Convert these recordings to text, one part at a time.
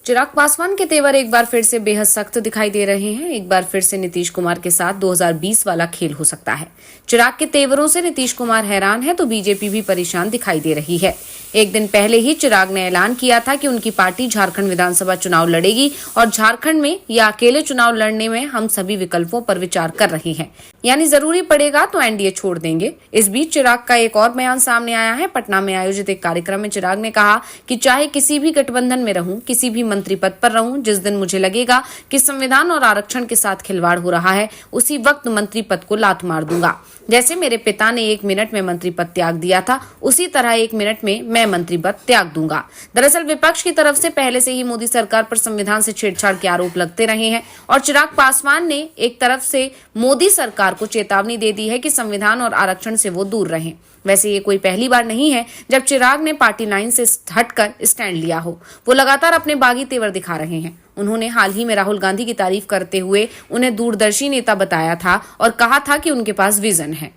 चिराग पासवान के तेवर एक बार फिर से बेहद सख्त दिखाई दे रहे हैं। एक बार फिर से नीतीश कुमार के साथ 2020 वाला खेल हो सकता है। चिराग के तेवरों से नीतीश कुमार हैरान है तो बीजेपी भी परेशान दिखाई दे रही है। एक दिन पहले ही चिराग ने ऐलान किया था कि उनकी पार्टी झारखंड विधानसभा चुनाव लड़ेगी और झारखंड में या अकेले चुनाव लड़ने में हम सभी विकल्पों पर विचार कर रहे हैं, यानी जरूरी पड़ेगा तो एनडीए छोड़ देंगे। इस बीच चिराग का एक और बयान सामने आया है। पटना में आयोजित एक कार्यक्रम में चिराग ने कहा कि चाहे किसी भी गठबंधन में रहूं, किसी भी मंत्री पद पर रहूं, जिस दिन मुझे लगेगा कि संविधान और आरक्षण के साथ खिलवाड़ हो रहा है, उसी वक्त मंत्री पद को लात मार दूंगा। जैसे मेरे पिता ने 1 मिनट में मंत्री पद त्याग दिया था, उसी तरह 1 मिनट में मैं मंत्री पद त्याग दूंगा। दरअसल विपक्ष की तरफ से पहले से ही मोदी सरकार पर संविधान से छेड़छाड़ के आरोप लगते रहे हैं और चिराग पासवान ने एक तरफ से मोदी सरकार को चेतावनी दे दी है कि संविधान और आरक्षण से वो दूर रहें। वैसे ये कोई पहली बार नहीं है जब चिराग ने पार्टी लाइन से हटकर स्टैंड लिया हो। वो लगातार अपने बागी तेवर दिखा रहे हैं। उन्होंने हाल ही में राहुल गांधी की तारीफ करते हुए उन्हें दूरदर्शी नेता बताया था और कहा था कि उनके पास विजन है।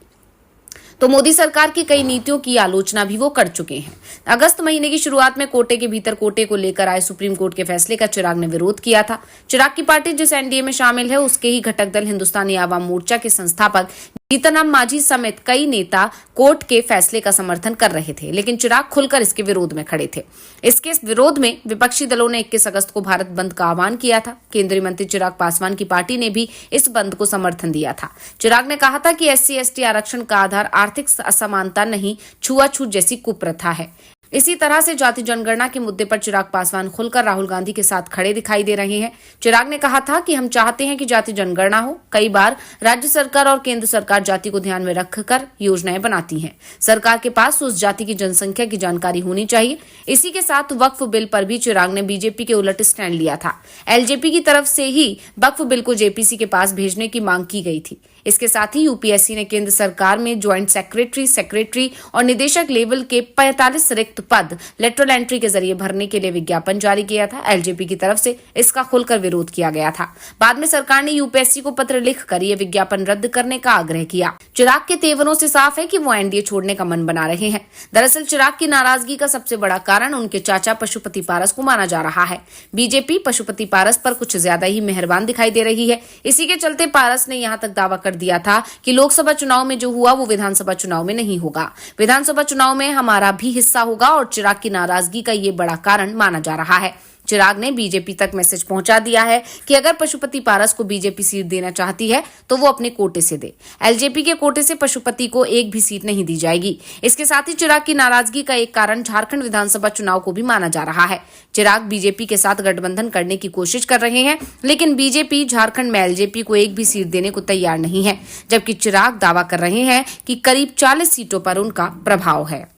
तो मोदी सरकार की कई नीतियों की आलोचना भी वो कर चुके हैं। अगस्त महीने की शुरुआत में कोटे के भीतर कोटे को लेकर आए सुप्रीम कोर्ट के फैसले का चिराग ने विरोध किया था। चिराग की पार्टी जिस एनडीए में शामिल है, उसके ही घटक दल हिंदुस्तानी आवाम मोर्चा के संस्थापक जीतनराम मांझी समेत कई नेता कोर्ट के फैसले का समर्थन कर रहे थे, लेकिन चिराग खुलकर इसके विरोध में खड़े थे। इसके विरोध में विपक्षी दलों ने 21 अगस्त को भारत बंद का आह्वान किया था। केंद्रीय मंत्री चिराग पासवान की पार्टी ने भी इस बंद को समर्थन दिया था। चिराग ने कहा था कि SC/ST आरक्षण का आधार आर्थिक असमानता नहीं, छुआछूत जैसी कुप्रथा है। इसी तरह से जाति जनगणना के मुद्दे पर चिराग पासवान खुलकर राहुल गांधी के साथ खड़े दिखाई दे रहे हैं। चिराग ने कहा था कि हम चाहते हैं कि जाति जनगणना हो। कई बार राज्य सरकार और केंद्र सरकार जाति को ध्यान में रखकर योजनाएं बनाती हैं। सरकार के पास उस जाति की जनसंख्या की जानकारी होनी चाहिए। इसी के साथ वक्फ बिल पर भी चिराग ने बीजेपी के उलट स्टैंड लिया था। एलजेपी की तरफ से ही वक्फ बिल को जेपीसी के पास भेजने की मांग की गई थी। इसके साथ ही यूपीएससी ने केंद्र सरकार में ज्वाइंट सेक्रेटरी और निदेशक लेवल के 45 रिक्त पद लेटरल एंट्री के जरिए भरने के लिए विज्ञापन जारी किया था। एलजेपी की तरफ से इसका खुलकर विरोध किया गया था। बाद में सरकार ने यूपीएससी को पत्र लिखकर यह विज्ञापन रद्द करने का आग्रह किया। चिराग के तेवरों से साफ है कि वो एनडीए छोड़ने का मन बना रहे हैं। दरअसल चिराग की नाराजगी का सबसे बड़ा कारण उनके चाचा पशुपति पारस को माना जा रहा है। बीजेपी पशुपति पारस पर कुछ ज्यादा ही मेहरबान दिखाई दे रही है। इसी के चलते पारस ने यहां तक दावा कर दिया था कि लोकसभा चुनाव में जो हुआ वो विधानसभा चुनाव में नहीं होगा। विधानसभा चुनाव में हमारा भी हिस्सा होगा और चिराग की नाराजगी का ये बड़ा कारण माना जा रहा है। चिराग ने बीजेपी तक मैसेज पहुंचा दिया है कि अगर पशुपति पारस को बीजेपी सीट देना चाहती है तो वो अपने कोटे से दे। एलजेपी के कोटे से पशुपति को एक भी सीट नहीं दी जाएगी। इसके साथ ही चिराग की नाराजगी का एक कारण झारखंड विधानसभा चुनाव को भी माना जा रहा है। चिराग बीजेपी के साथ गठबंधन करने की कोशिश कर रहे हैं, लेकिन बीजेपी झारखंड में एलजेपी को एक भी सीट देने को तैयार नहीं है, जबकि चिराग दावा कर रहे हैं कि करीब 40 सीटों पर उनका प्रभाव है।